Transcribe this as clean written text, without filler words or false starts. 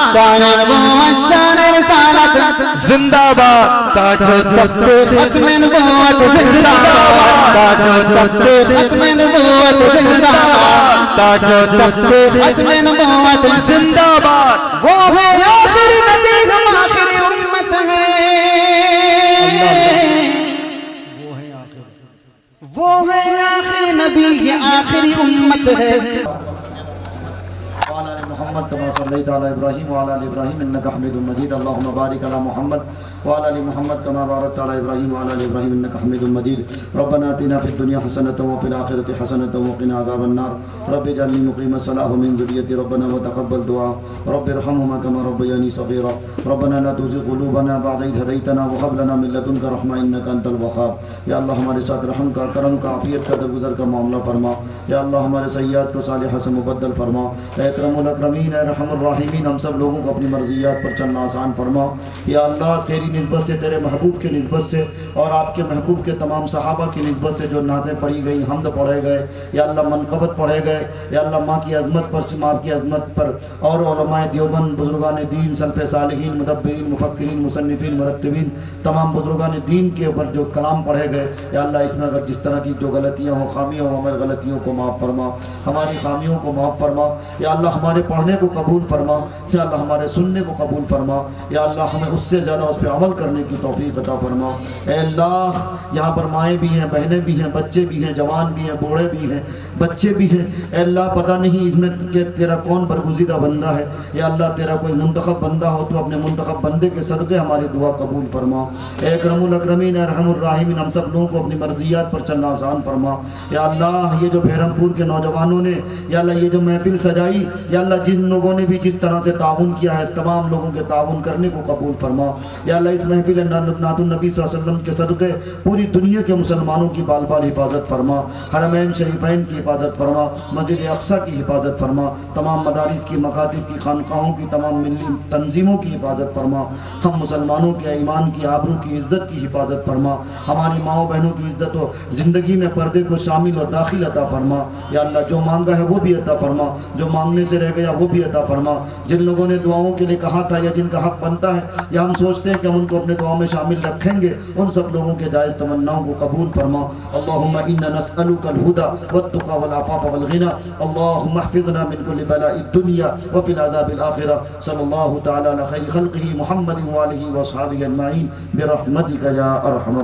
شان نبوت شان رسالت زندہ باد تاج و تخت ختم نبوت زندہ باد تاج و تخت ختم نبوت زندہ باد تاج و تخت ختم نبوت زندہ باد وہ ہے آخری نبی ہم آخری امت وہ ہے آخری نبی یہ آخری امت ہے محمد كما صليت على إبراهيم وعلى آل إبراهيم إنك حميد مجيد اللهم بارك على محمد وعلى آل محمد كما باركت على إبراهيم وعلى آل إبراهيم إنك حميد مجيد ربنا آتنا في الدنيا حسنة وفي الآخرة حسنة وقنا عذاب النار رب اجعلني مقيم الصلاة ومن ذريتي ربنا وتقبل دعاء رب ارحمهما كما ربياني صغيرا ربنا لا تزغ قلوبنا بعد إذ هديتنا وهب لنا من لدنك رحمة إنك أنت الوهاب یا اللہ ہمارے ساتھ رحم کا کرم کا عافیت کا درگزر کا معاملہ فرما یا اللہ ہمارے سیئات کو صالحہ سے مبدل فرما اے اکرم الاکرمین اے رحم الراحمین ہم سب لوگوں کو اپنی مرضیات پر چلنا آسان فرما یا اللہ تیری نسبت سے تیرے محبوب کی نسبت سے اور آپ کے محبوب کے تمام صحابہ کی نسبت سے جو نعتیں پڑھی گئی حمد پڑھے گئے یا اللہ منقبت پڑھے گئے یا اللہ ماں کی عظمت پر ماں کی عظمت پر اور علماء دیوبند بزرگان دین سلف صالحین مدبرین مفکرین مصنفین مرتبین تمام بزرگان دین کے اوپر جو کلام پڑھے گئے یا اللہ اس میں اگر جس طرح کی جو غلطیاں ہوں خامیاں ہوں ہماری غلطیوں کو معاف فرما ہماری خامیوں کو معاف فرما یا اللہ ہمارے پڑھنے کو قبول فرما یا اللہ ہمارے سننے کو قبول فرما یا اللہ ہمیں اس سے زیادہ اس پہ عمل کرنے کی توفیق عطا فرما اے اللہ یہاں پر مائیں بھی ہیں بہنیں بھی ہیں بچے بھی ہیں جوان بھی ہیں بوڑھے بھی ہیں بچے بھی ہیں اے اللہ پتہ نہیں اس میں کہ تیرا کون برگزیدہ بندہ ہے یا اللہ تیرا کوئی منتخب بندہ ہو تو اپنے منتخب بندے کے صدقے ہماری دعا قبول فرما اے اکرم الاکرمین ارحم الراحمین ہم سب لوگوں کو اپنی مرضیات پر چلنا آسان فرما یا اللہ یہ جو بھیرمپور کے نوجوانوں نے یا اللہ یہ جو محفل سجائی یا اللہ جن لوگوں نے بھی جس طرح سے تعاون کیا ہے اس تمام لوگوں کے تعاون کرنے کو قبول فرما یا اللہ اس محفل نعت النبی صلی اللہ علیہ وسلم کے صدقے پوری دنیا کے مسلمانوں کی بال بال حفاظت فرما حرمین شریفین کی حفاظت فرما مسجد اقصیٰ کی حفاظت فرما تمام مدارس کی مکاتب کی خانقاہوں کی تمام ملی تنظیموں کی حفاظت فرما ہم مسلمانوں کے ایمان کی آبرو کی عزت کی حفاظت فرما ہماری ماؤں بہنوں کی عزت و زندگی میں پردے کو شامل اور داخل عطا فرما یا اللہ جو مانگا ہے وہ بھی عطا فرما جو مانگنے سے رہ گیا وہ بھی عطا فرما جن لوگوں نے دعاؤں کے لیے کہا تھا یا جن کا حق بنتا ہے یا ہم سوچتے ہیں کہ ہم ان کو اپنے دعاؤں میں شامل رکھیں گے ان سب لوگوں کے جائز تمناؤں کو قبول فرما اللہم انا نسألک الہدى والتقى والعفاف والغنى اللہم احفظنا من كل بلاء الدنيا وفي العذاب الآخرة صلی اللہ تعالی علی خیر خلقہ محمد وآلہ وصحابہ اجمعین برحمتک یا ارحم